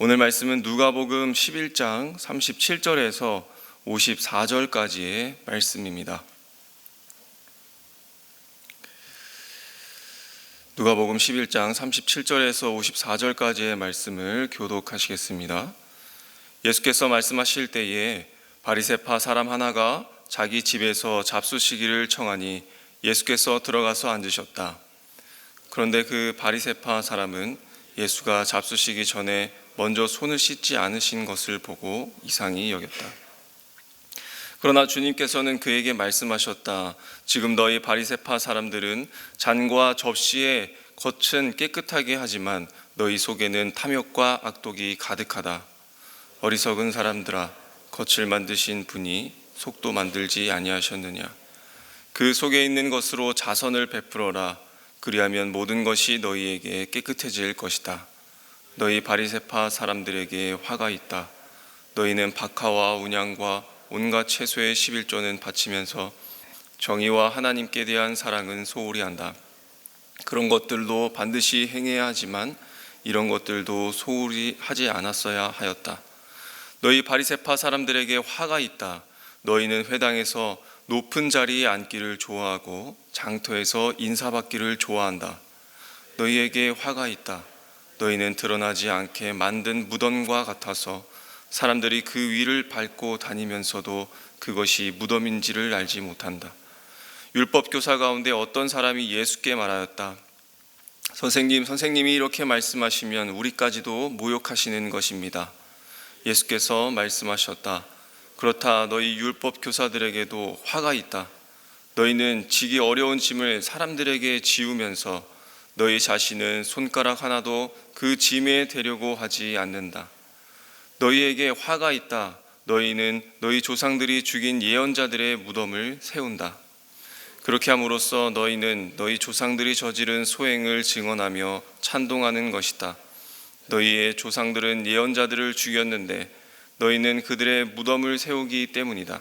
오늘 말씀은 누가복음 11장 37절에서 54절까지의 말씀입니다. 누가복음 11장 37절에서 54절까지의 말씀을 교독하시겠습니다. 예수께서 말씀하실 때에 바리새파 사람 하나가 자기 집에서 잡수시기를 청하니 예수께서 들어가서 앉으셨다. 그런데 그 바리새파 사람은 예수가 잡수시기 전에 먼저 손을 씻지 않으신 것을 보고 이상히 여겼다. 그러나 주님께서는 그에게 말씀하셨다. 지금 너희 바리새파 사람들은 잔과 접시의 겉은 깨끗하게 하지만 너희 속에는 탐욕과 악독이 가득하다. 어리석은 사람들아, 겉을 만드신 분이 속도 만들지 아니하셨느냐. 그 속에 있는 것으로 자선을 베풀어라. 그리하면 모든 것이 너희에게 깨끗해질 것이다. 너희 바리새파 사람들에게 화가 있다. 너희는 박하와 운양과 온갖 채소의 11조는 바치면서 정의와 하나님께 대한 사랑은 소홀히 한다. 그런 것들도 반드시 행해야 하지만 이런 것들도 소홀히 하지 않았어야 하였다. 너희 바리새파 사람들에게 화가 있다. 너희는 회당에서 높은 자리에 앉기를 좋아하고 장터에서 인사받기를 좋아한다. 너희에게 화가 있다. 너희는 드러나지 않게 만든 무덤과 같아서 사람들이 그 위를 밟고 다니면서도 그것이 무덤인지를 알지 못한다. 율법 교사 가운데 어떤 사람이 예수께 말하였다. 선생님이 이렇게 말씀하시면 우리까지도 모욕하시는 것입니다. 예수께서 말씀하셨다. 그렇다. 너희 율법 교사들에게도 화가 있다. 너희는 지기 어려운 짐을 사람들에게 지우면서 너희 자신은 손가락 하나도 그 짐에 대려고 하지 않는다. 너희에게 화가 있다. 너희는 너희 조상들이 죽인 예언자들의 무덤을 세운다. 그렇게 함으로써 너희는 너희 조상들이 저지른 소행을 증언하며 찬동하는 것이다. 너희의 조상들은 예언자들을 죽였는데 너희는 그들의 무덤을 세우기 때문이다.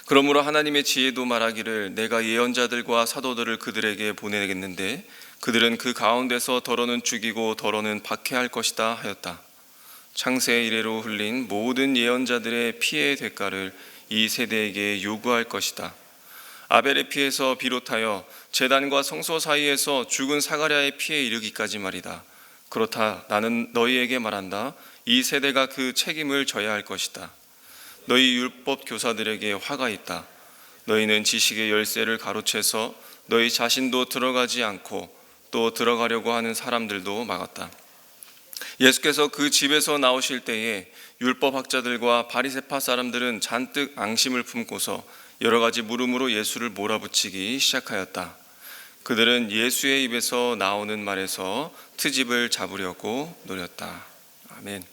그러므로 하나님의 지혜도 말하기를 내가 예언자들과 사도들을 그들에게 보내겠는데 그들은 그 가운데서 더러는 죽이고 더러는 박해할 것이다 하였다. 창세 이래로 흘린 모든 예언자들의 피해의 대가를 이 세대에게 요구할 것이다. 아벨의 피에서 비롯하여 제단과 성소 사이에서 죽은 사가랴의 피에 이르기까지 말이다. 그렇다. 나는 너희에게 말한다. 이 세대가 그 책임을 져야 할 것이다. 너희 율법 교사들에게 화가 있다. 너희는 지식의 열쇠를 가로채서 너희 자신도 들어가지 않고 또 들어가려고 하는 사람들도 막았다. 예수께서 그 집에서 나오실 때에 율법학자들과 바리새파 사람들은 잔뜩 앙심을 품고서 여러 가지 물음으로 예수를 몰아붙이기 시작하였다. 그들은 예수의 입에서 나오는 말에서 트집을 잡으려고 노렸다. 아멘.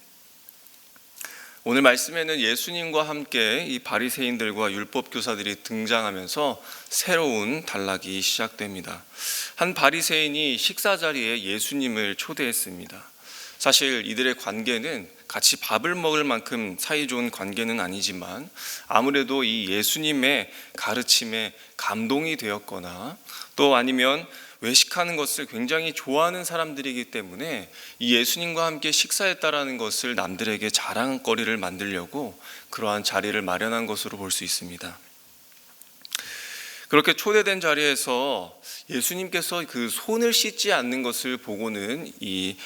오늘 말씀에는 예수님과 함께 이 바리새인들과 율법 교사들이 등장하면서 새로운 단락이 시작됩니다. 한 바리새인이 식사 자리에 예수님을 초대했습니다. 사실 이들의 관계는 같이 밥을 먹을 만큼 사이좋은 관계는 아니지만 아무래도 이 예수님의 가르침에 감동이 되었거나 또 아니면 외식하는 것을 굉장히 좋아하는 사람들이기 때문에 이 예수님과 함께 식사했다라는 것을 남들에게 자랑거리를 만들려고 그러한 자리를 마련한 것으로 볼 수 있습니다. 그렇게 초대된 자리에서 예수님께서 그 손을 씻지 않는 것을 보고는 이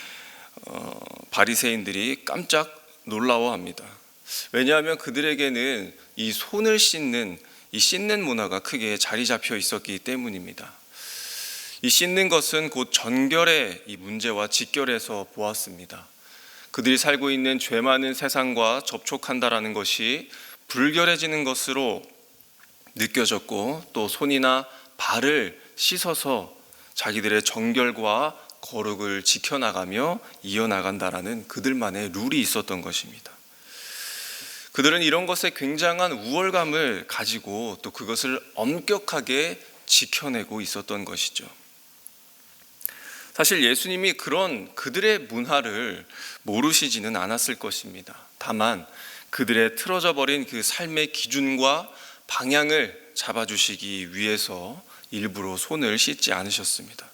바리새인들이 깜짝 놀라워합니다. 왜냐하면 그들에게는 이 손을 씻는 문화가 크게 자리 잡혀 있었기 때문입니다. 이 씻는 것은 곧 전결의 이 문제와 직결해서 보았습니다. 그들이 살고 있는 죄 많은 세상과 접촉한다라는 것이 불결해지는 것으로 느껴졌고 또 손이나 발을 씻어서 자기들의 정결과 거룩을 지켜나가며 이어나간다라는 그들만의 룰이 있었던 것입니다. 그들은 이런 것에 굉장한 우월감을 가지고 또 그것을 엄격하게 지켜내고 있었던 것이죠. 사실 예수님이 그런 그들의 문화를 모르시지는 않았을 것입니다. 다만 그들의 틀어져 버린 그 삶의 기준과 방향을 잡아주시기 위해서 일부러 손을 씻지 않으셨습니다.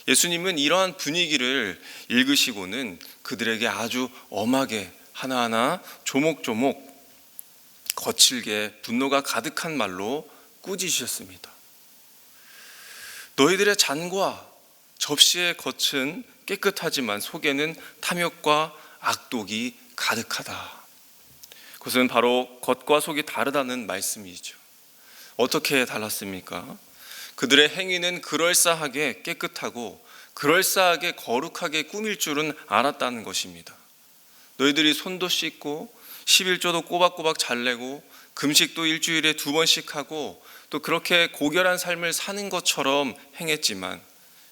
예수님은 이러한 분위기를 읽으시고는 그들에게 아주 엄하게 하나하나 조목조목 거칠게 분노가 가득한 말로 꾸짖으셨습니다. 너희들의 잔과 접시의 겉은 깨끗하지만 속에는 탐욕과 악독이 가득하다. 그것은 바로 겉과 속이 다르다는 말씀이죠. 어떻게 달랐습니까? 그들의 행위는 그럴싸하게 깨끗하고 그럴싸하게 거룩하게 꾸밀 줄은 알았다는 것입니다. 너희들이 손도 씻고 11조도 꼬박꼬박 잘 내고 금식도 일주일에 2번씩 하고 또 그렇게 고결한 삶을 사는 것처럼 행했지만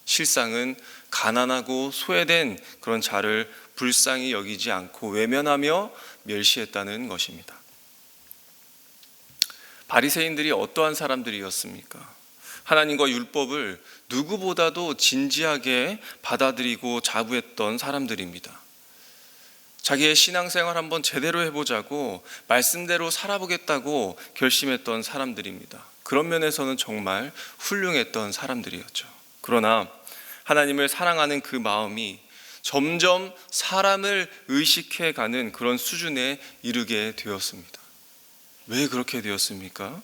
실상은 가난하고 소외된 그런 자를 불쌍히 여기지 않고 외면하며 멸시했다는 것입니다. 바리새인들이 어떠한 사람들이었습니까? 하나님과 율법을 누구보다도 진지하게 받아들이고 자부했던 사람들입니다. 자기의 신앙생활 한번 제대로 해보자고 말씀대로 살아보겠다고 결심했던 사람들입니다. 그런 면에서는 정말 훌륭했던 사람들이었죠. 그러나 하나님을 사랑하는 그 마음이 점점 사람을 의식해가는 그런 수준에 이르게 되었습니다. 왜 그렇게 되었습니까?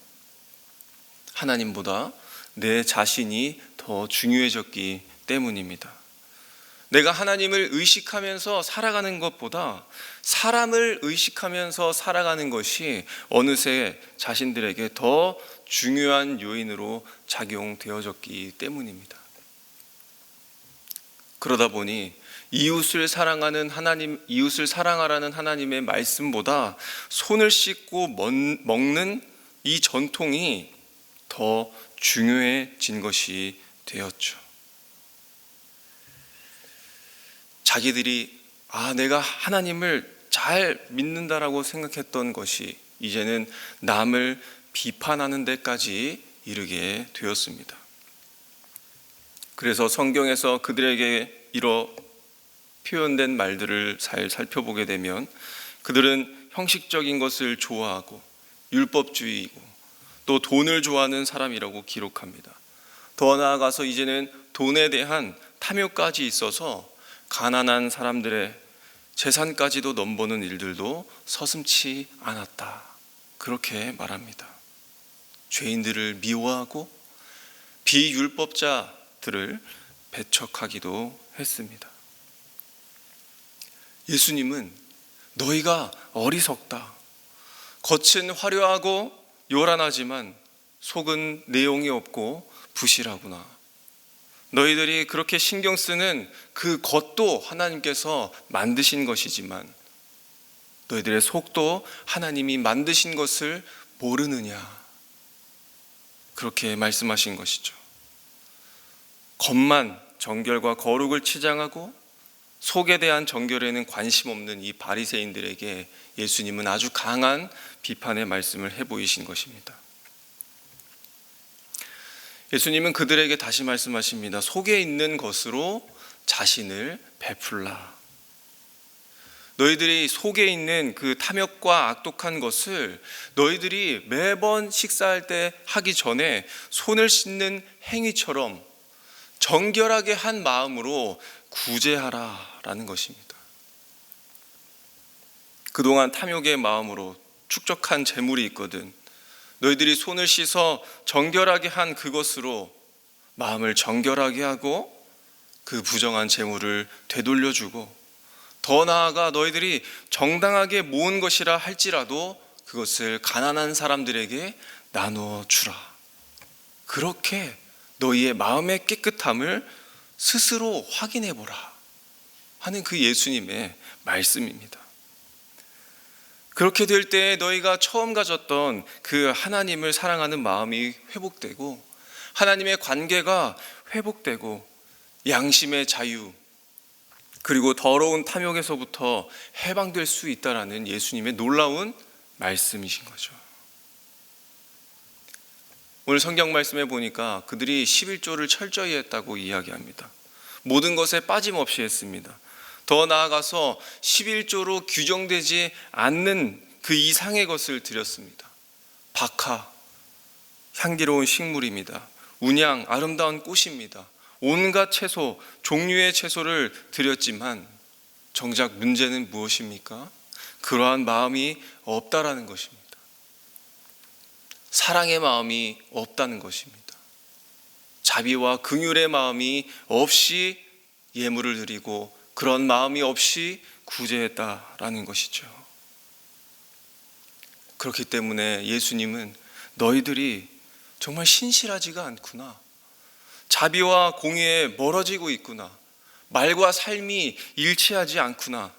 하나님보다 내 자신이 더 중요해졌기 때문입니다. 내가 하나님을 의식하면서 살아가는 것보다 사람을 의식하면서 살아가는 것이 어느새 자신들에게 더 중요한 요인으로 작용되어졌기 때문입니다. 그러다 보니 이웃을 사랑하는 하나님, 이웃을 사랑하라는 하나님의 말씀보다 손을 씻고 먹는 이 전통이 더 중요해진 것이 되었죠. 자기들이 내가 하나님을 잘 믿는다라고 생각했던 것이 이제는 남을 비판하는 데까지 이르게 되었습니다. 그래서 성경에서 그들에게 이러 표현된 말들을 잘 살펴보게 되면 그들은 형식적인 것을 좋아하고 율법주의이고 또 돈을 좋아하는 사람이라고 기록합니다. 더 나아가서 이제는 돈에 대한 탐욕까지 있어서 가난한 사람들의 재산까지도 넘보는 일들도 서슴지 않았다. 그렇게 말합니다. 죄인들을 미워하고 비율법자들을 배척하기도 했습니다. 예수님은 너희가 어리석다. 겉은 화려하고 요란하지만 속은 내용이 없고 부실하구나. 너희들이 그렇게 신경 쓰는 그 겉도 하나님께서 만드신 것이지만 너희들의 속도 하나님이 만드신 것을 모르느냐. 그렇게 말씀하신 것이죠. 겉만 정결과 거룩을 치장하고 속에 대한 정결에는 관심 없는 이 바리새인들에게 예수님은 아주 강한 비판의 말씀을 해보이신 것입니다. 예수님은 그들에게 다시 말씀하십니다. 속에 있는 것으로 자신을 베풀라. 너희들이 속에 있는 그 탐욕과 악독한 것을 너희들이 매번 식사할 때 하기 전에 손을 씻는 행위처럼 정결하게 한 마음으로 구제하라라는 것입니다. 그동안 탐욕의 마음으로 축적한 재물이 있거든 너희들이 손을 씻어 정결하게 한 그것으로 마음을 정결하게 하고 그 부정한 재물을 되돌려주고 더 나아가 너희들이 정당하게 모은 것이라 할지라도 그것을 가난한 사람들에게 나누어 주라. 그렇게 너희의 마음의 깨끗함을 스스로 확인해 보라 하는 그 예수님의 말씀입니다. 그렇게 될 때 너희가 처음 가졌던 그 하나님을 사랑하는 마음이 회복되고 하나님의 관계가 회복되고 양심의 자유 그리고 더러운 탐욕에서부터 해방될 수 있다라는 예수님의 놀라운 말씀이신 거죠. 오늘 성경 말씀에 보니까 그들이 11조를 철저히 했다고 이야기합니다. 모든 것에 빠짐없이 했습니다. 더 나아가서 11조로 규정되지 않는 그 이상의 것을 드렸습니다. 박하, 향기로운 식물입니다. 운양, 아름다운 꽃입니다. 온갖 채소, 종류의 채소를 드렸지만 정작 문제는 무엇입니까? 그러한 마음이 없다라는 것입니다. 사랑의 마음이 없다는 것입니다. 자비와 긍휼의 마음이 없이 예물을 드리고 그런 마음이 없이 구제했다라는 것이죠. 그렇기 때문에 예수님은 너희들이 정말 신실하지가 않구나, 자비와 공의에 멀어지고 있구나, 말과 삶이 일치하지 않구나,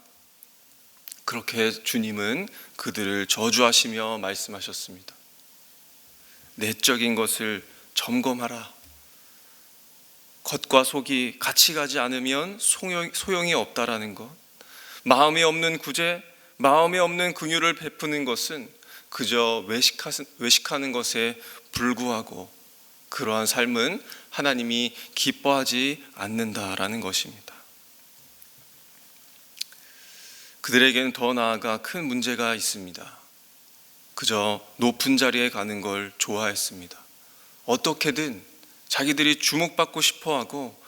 그렇게 주님은 그들을 저주하시며 말씀하셨습니다. 내적인 것을 점검하라. 겉과 속이 같이 가지 않으면 소용이 없다라는 것. 마음에 없는 구제, 마음에 없는 긍휼을 베푸는 것은 그저 외식하는 것에 불구하고 그러한 삶은 하나님이 기뻐하지 않는다라는 것입니다. 그들에게는 더 나아가 큰 문제가 있습니다. 그저 높은 자리에 가는 걸 좋아했습니다. 어떻게든 자기들이 주목받고 싶어하고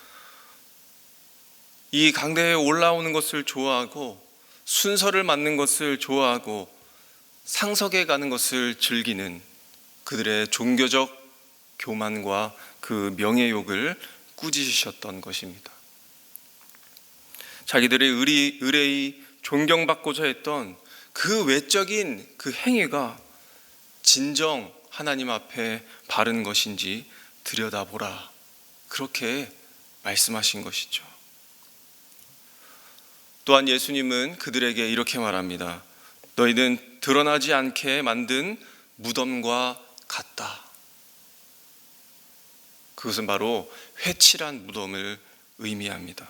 이 강대에 올라오는 것을 좋아하고 순서를 맡는 것을 좋아하고 상석에 가는 것을 즐기는 그들의 종교적 교만과 그 명예욕을 꾸짖으셨던 것입니다. 자기들의 의뢰의 존경받고자 했던 그 외적인 그 행위가 진정 하나님 앞에 바른 것인지 들여다보라, 그렇게 말씀하신 것이죠. 또한 예수님은 그들에게 이렇게 말합니다. 너희는 드러나지 않게 만든 무덤과 같다. 그것은 바로 회칠한 무덤을 의미합니다.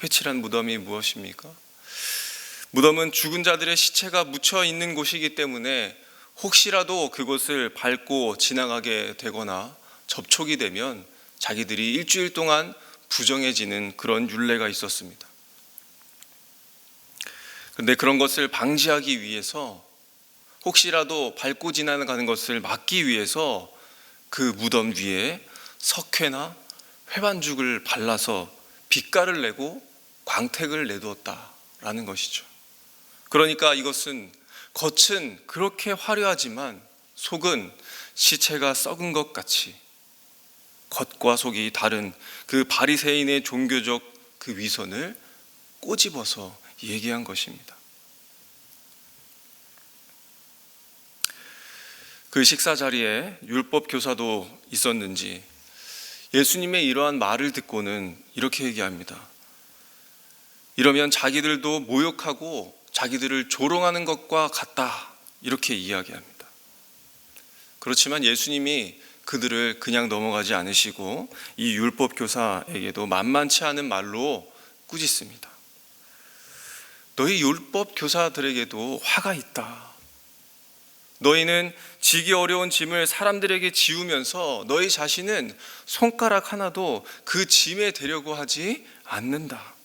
회칠한 무덤이 무엇입니까? 무덤은 죽은 자들의 시체가 묻혀 있는 곳이기 때문에 혹시라도 그곳을 밟고 지나가게 되거나 접촉이 되면 자기들이 일주일 동안 부정해지는 그런 율례가 있었습니다. 그런데 그런 것을 방지하기 위해서, 혹시라도 밟고 지나가는 것을 막기 위해서 그 무덤 위에 석회나 회반죽을 발라서 빛깔을 내고 광택을 내두었다라는 것이죠. 그러니까 이것은 겉은 그렇게 화려하지만 속은 시체가 썩은 것 같이 겉과 속이 다른 그 바리새인의 종교적 그 위선을 꼬집어서 얘기한 것입니다. 그 식사 자리에 율법 교사도 있었는지 예수님의 이러한 말을 듣고는 이렇게 얘기합니다. 이러면 자기들도 모욕하고 자기들을 조롱하는 것과 같다, 이렇게 이야기합니다. 그렇지만 예수님이 그들을 그냥 넘어가지 않으시고 이 율법 교사에게도 만만치 않은 말로 꾸짖습니다. 너희 율법 교사들에게도 화가 있다. 너희는 지기 어려운 짐을 사람들에게 지우면서 너희 자신은 손가락 하나도 그 짐에 대려고 하지 않는다.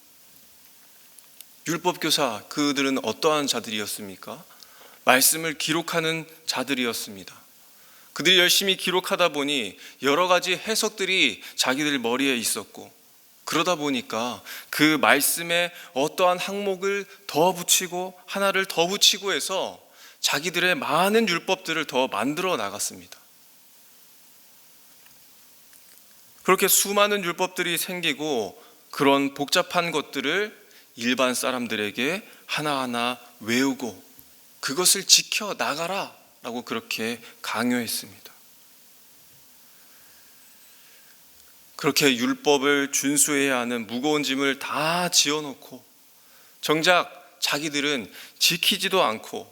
율법 교사, 그들은 어떠한 자들이었습니까? 말씀을 기록하는 자들이었습니다. 그들이 열심히 기록하다 보니 여러 가지 해석들이 자기들 머리에 있었고, 그러다 보니까 그 말씀에 어떠한 항목을 더 붙이고 하나를 더 붙이고 해서 자기들의 많은 율법들을 더 만들어 나갔습니다. 그렇게 수많은 율법들이 생기고 그런 복잡한 것들을 일반 사람들에게 하나하나 외우고 그것을 지켜 나가라 라고 그렇게 강요했습니다. 그렇게 율법을 준수해야 하는 무거운 짐을 다 지어놓고 정작 자기들은 지키지도 않고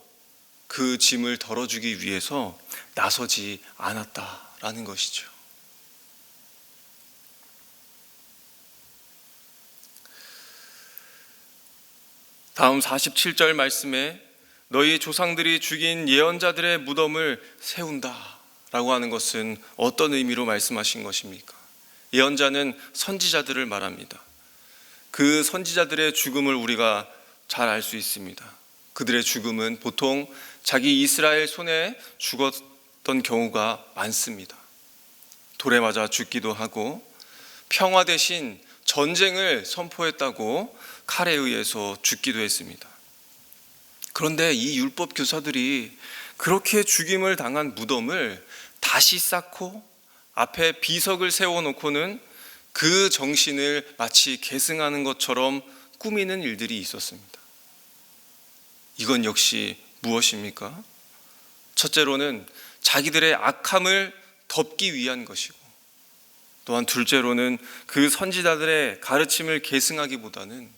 그 짐을 덜어주기 위해서 나서지 않았다라는 것이죠. 다음 47절 말씀에 너희 조상들이 죽인 예언자들의 무덤을 세운다 라고 하는 것은 어떤 의미로 말씀하신 것입니까? 예언자는 선지자들을 말합니다. 그 선지자들의 죽음을 우리가 잘 알 수 있습니다. 그들의 죽음은 보통 자기 이스라엘 손에 죽었던 경우가 많습니다. 돌에 맞아 죽기도 하고 평화 대신 전쟁을 선포했다고 칼에 의해서 죽기도 했습니다. 그런데 이 율법 교사들이 그렇게 죽임을 당한 무덤을 다시 쌓고 앞에 비석을 세워놓고는 그 정신을 마치 계승하는 것처럼 꾸미는 일들이 있었습니다. 이건 역시 무엇입니까? 첫째로는 자기들의 악함을 덮기 위한 것이고, 또한 둘째로는 그 선지자들의 가르침을 계승하기보다는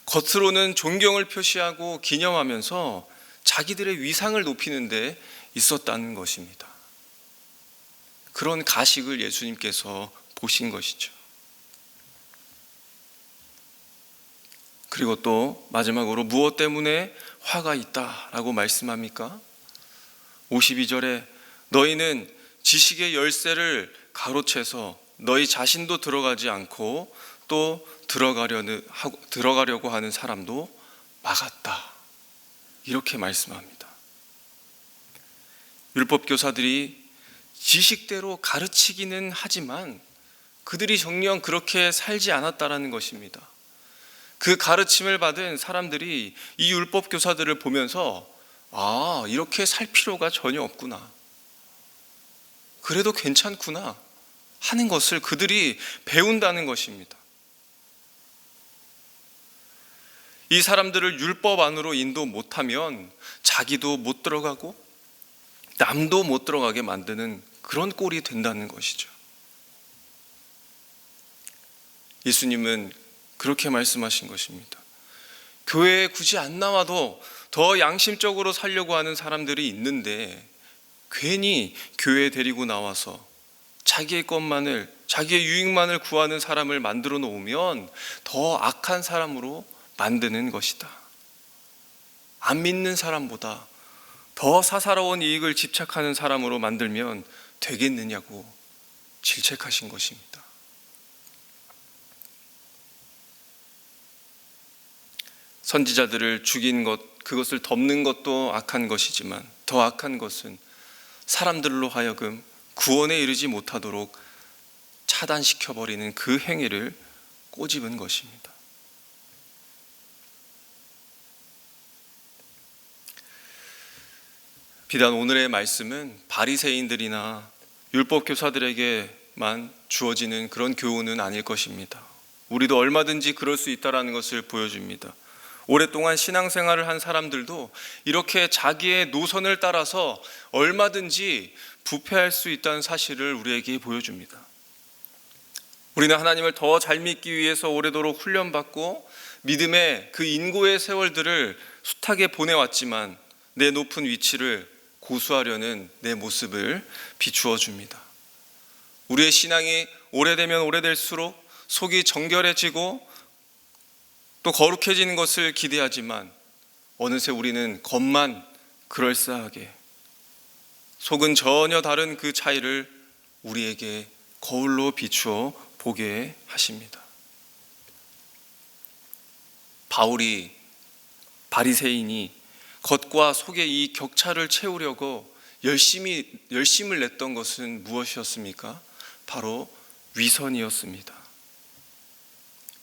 겉으로는 존경을 표시하고 기념하면서 자기들의 위상을 높이는 데 있었다는 것입니다. 그런 가식을 예수님께서 보신 것이죠. 그리고 또 마지막으로 무엇 때문에 화가 있다라고 말씀합니까? 52절에 너희는 지식의 열쇠를 가로채서 너희 자신도 들어가지 않고 또 들어가려고 하는 사람도 막았다. 이렇게 말씀합니다. 율법 교사들이 지식대로 가르치기는 하지만 그들이 정녕 그렇게 살지 않았다라는 것입니다. 그 가르침을 받은 사람들이 이 율법 교사들을 보면서 이렇게 살 필요가 전혀 없구나, 그래도 괜찮구나 하는 것을 그들이 배운다는 것입니다. 이 사람들을 율법 안으로 인도 못하면 자기도 못 들어가고 남도 못 들어가게 만드는 그런 꼴이 된다는 것이죠. 예수님은 그렇게 말씀하신 것입니다. 교회에 굳이 안 나와도 더 양심적으로 살려고 하는 사람들이 있는데 괜히 교회에 데리고 나와서 자기의 것만을, 자기의 유익만을 구하는 사람을 만들어 놓으면 더 악한 사람으로 만드는 것이다. 안 믿는 사람보다 더 사사로운 이익을 집착하는 사람으로 만들면 되겠느냐고 질책하신 것입니다. 선지자들을 죽인 것, 그것을 덮는 것도 악한 것이지만 더 악한 것은 사람들로 하여금 구원에 이르지 못하도록 차단시켜버리는 그 행위를 꼬집은 것입니다. 비단 오늘의 말씀은 바리새인들이나 율법 교사들에게만 주어지는 그런 교훈은 아닐 것입니다. 우리도 얼마든지 그럴 수 있다는 것을 보여줍니다. 오랫동안 신앙생활을 한 사람들도 이렇게 자기의 노선을 따라서 얼마든지 부패할 수 있다는 사실을 우리에게 보여줍니다. 우리는 하나님을 더 잘 믿기 위해서 오래도록 훈련받고 믿음의 그 인고의 세월들을 숱하게 보내왔지만 내 높은 위치를 고수하려는 내 모습을 비추어 줍니다. 우리의 신앙이 오래되면 오래될수록 속이 정결해지고 또 거룩해지는 것을 기대하지만 어느새 우리는 겉만 그럴싸하게, 속은 전혀 다른 그 차이를 우리에게 거울로 비추어 보게 하십니다. 바울이, 바리새인이 겉과 속의 이 격차를 채우려고 열심을 냈던 것은 무엇이었습니까? 바로 위선이었습니다.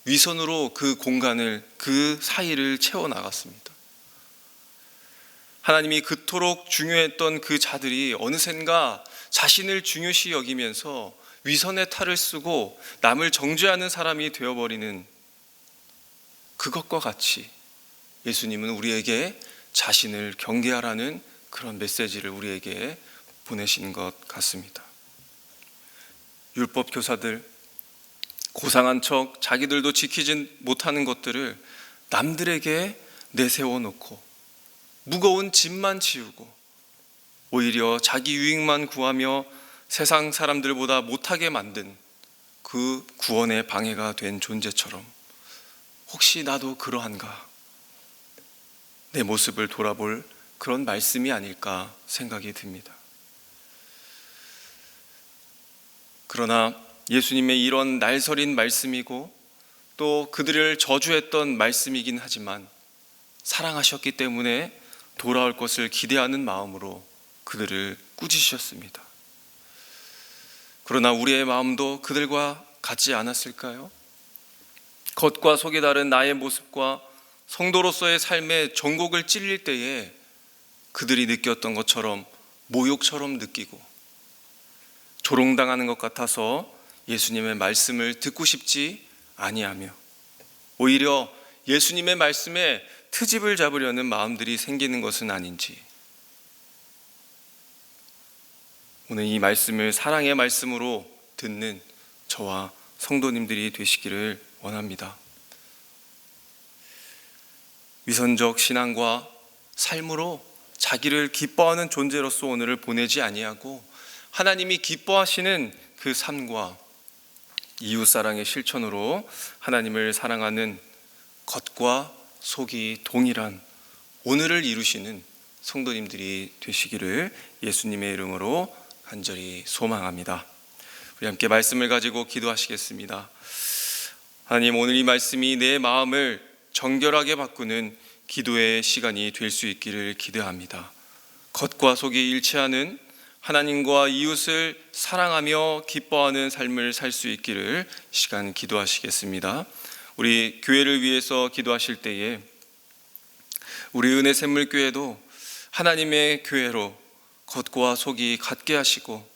위선으로 그 공간을, 그 사이를 채워나갔습니다. 하나님이 그토록 중요했던 그 자들이 어느샌가 자신을 중요시 여기면서 위선의 탈을 쓰고 남을 정죄하는 사람이 되어버리는 그것과 같이 예수님은 우리에게 자신을 경계하라는 그런 메시지를 우리에게 보내신 것 같습니다. 율법 교사들, 고상한 척 자기들도 지키지 못하는 것들을 남들에게 내세워 놓고 무거운 짐만 지우고 오히려 자기 유익만 구하며 세상 사람들보다 못하게 만든 그 구원의 방해가 된 존재처럼 혹시 나도 그러한가? 내 모습을 돌아볼 그런 말씀이 아닐까 생각이 듭니다. 그러나 예수님의 이런 날설인 말씀이고 또 그들을 저주했던 말씀이긴 하지만 사랑하셨기 때문에 돌아올 것을 기대하는 마음으로 그들을 꾸짖으셨습니다. 그러나 우리의 마음도 그들과 같지 않았을까요? 겉과 속이 다른 나의 모습과 성도로서의 삶의 정곡을 찔릴 때에 그들이 느꼈던 것처럼 모욕처럼 느끼고 조롱당하는 것 같아서 예수님의 말씀을 듣고 싶지 아니하며 오히려 예수님의 말씀에 트집을 잡으려는 마음들이 생기는 것은 아닌지, 오늘 이 말씀을 사랑의 말씀으로 듣는 저와 성도님들이 되시기를 원합니다. 위선적 신앙과 삶으로 자기를 기뻐하는 존재로서 오늘을 보내지 아니하고 하나님이 기뻐하시는 그 삶과 이웃사랑의 실천으로 하나님을 사랑하는 겉과 속이 동일한 오늘을 이루시는 성도님들이 되시기를 예수님의 이름으로 간절히 소망합니다. 우리 함께 말씀을 가지고 기도하시겠습니다. 하나님, 오늘 이 말씀이 내 마음을 정결하게 바꾸는 기도의 시간이 될 수 있기를 기대합니다. 겉과 속이 일치하는 하나님과 이웃을 사랑하며 기뻐하는 삶을 살 수 있기를 시간 기도하시겠습니다. 우리 교회를 위해서 기도하실 때에 우리 은혜샘물교회도 하나님의 교회로 겉과 속이 같게 하시고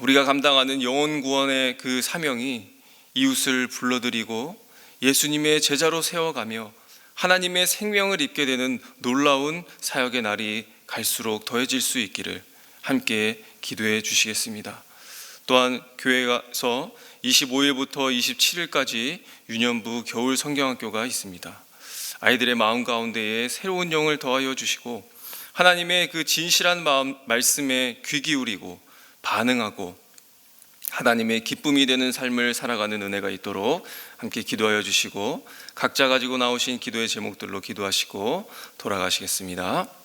우리가 감당하는 영혼 구원의 그 사명이 이웃을 불러들이고 예수님의 제자로 세워가며 하나님의 생명을 입게 되는 놀라운 사역의 날이 갈수록 더해질 수 있기를 함께 기도해 주시겠습니다. 또한 교회에서 25일부터 27일까지 유년부 겨울 성경학교가 있습니다. 아이들의 마음 가운데에 새로운 영을 더하여 주시고 하나님의 그 진실한 마음 말씀에 귀 기울이고 반응하고 하나님의 기쁨이 되는 삶을 살아가는 은혜가 있도록 함께 기도하여 주시고 각자 가지고 나오신 기도의 제목들로 기도하시고 돌아가시겠습니다.